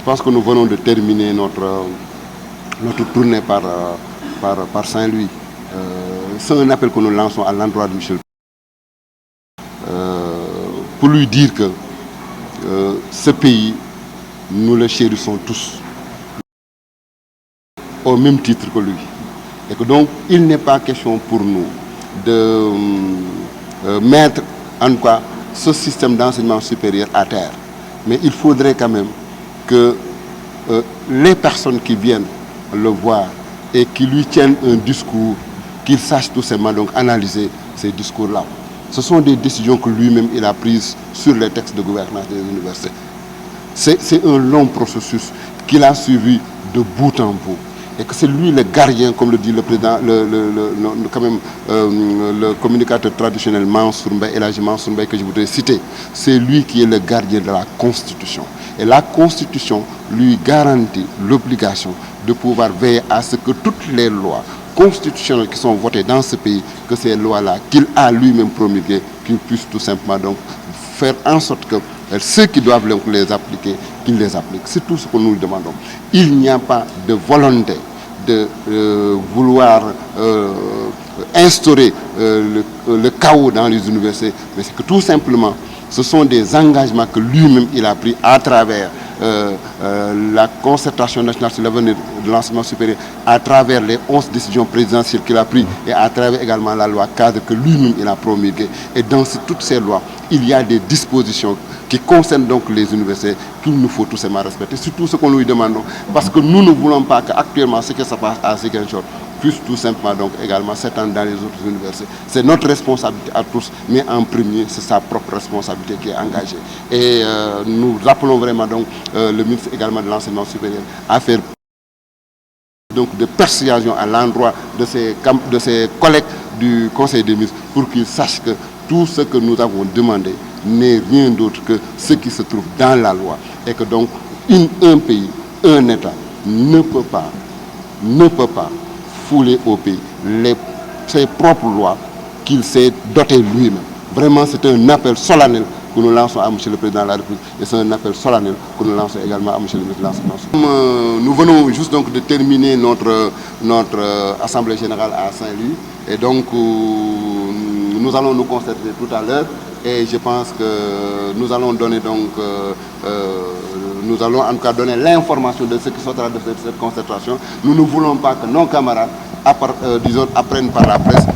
pense que nous venons de terminer notre tournée par Saint-Louis. C'est un appel que nous lançons à l'endroit de Michel. Pour lui dire que ce pays, nous le chérissons tous, au même titre que lui. Et que donc, il n'est pas question pour nous de mettre en quoi ce système d'enseignement supérieur à terre. Mais il faudrait quand même que les personnes qui viennent le voir et qui lui tiennent un discours, qu'il sache tout simplement donc analyser ces discours-là. Ce sont des décisions que lui-même il a prises sur les textes de gouvernance des universités. C'est un long processus qu'il a suivi de bout en bout. Et que c'est lui le gardien, comme le dit le président, le communicateur traditionnel Mansour Mbaye, Elhadji Mansour Mbaye, que je voudrais citer. C'est lui qui est le gardien de la Constitution. Et la Constitution lui garantit l'obligation de pouvoir veiller à ce que toutes les lois constitutionnelles qui sont votées dans ce pays, que ces lois-là, qu'il a lui-même promulguées, qu'il puisse tout simplement donc faire en sorte que ceux qui doivent les appliquer, qu'ils les appliquent. C'est tout ce que nous lui demandons. Il n'y a pas de volonté de vouloir instaurer le chaos dans les universités, mais c'est que tout simplement, ce sont des engagements que lui-même il a pris à travers la concertation nationale sur l'avenir de l'enseignement supérieur, à travers les 11 décisions présidentielles qu'il a prises et à travers également la loi cadre que lui-même il a promulguée. Et dans toutes ces lois, il y a des dispositions qui concernent donc les universités qu'il nous faut tout simplement respecter. C'est tout ce que nous lui demandons, parce que nous ne voulons pas qu'actuellement ce qui se passe à Ziguinchor puisse tout simplement donc également s'étendre dans les autres universités. C'est notre responsabilité à tous, mais en premier, c'est sa propre responsabilité qui est engagée. Et nous appelons vraiment donc le ministre également de l'enseignement supérieur à faire donc de persuasion à l'endroit de ses collègues du Conseil des ministres pour qu'ils sachent que tout ce que nous avons demandé n'est rien d'autre que ce qui se trouve dans la loi. Et que donc un pays, un État ne peut pas fouler au pays ses propres lois qu'il s'est doté lui-même. Vraiment, c'est un appel solennel que nous lançons à M. le Président de la République et c'est un appel solennel que nous lançons également à M. le ministre de l'Enseignement. Nous venons juste donc de terminer notre Assemblée Générale à Saint-Louis et donc nous allons nous concentrer tout à l'heure et je pense que nous allons donner donc nous allons en tout cas donner l'information de ce qui sortira de cette concertation. Nous ne voulons pas que nos camarades apprennent par la presse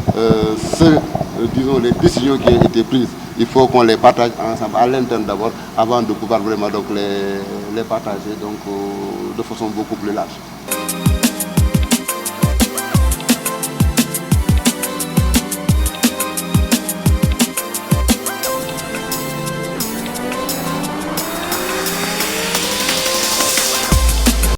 les décisions qui ont été prises. Il faut qu'on les partage ensemble à l'interne d'abord avant de pouvoir vraiment donc les partager donc, de façon beaucoup plus large.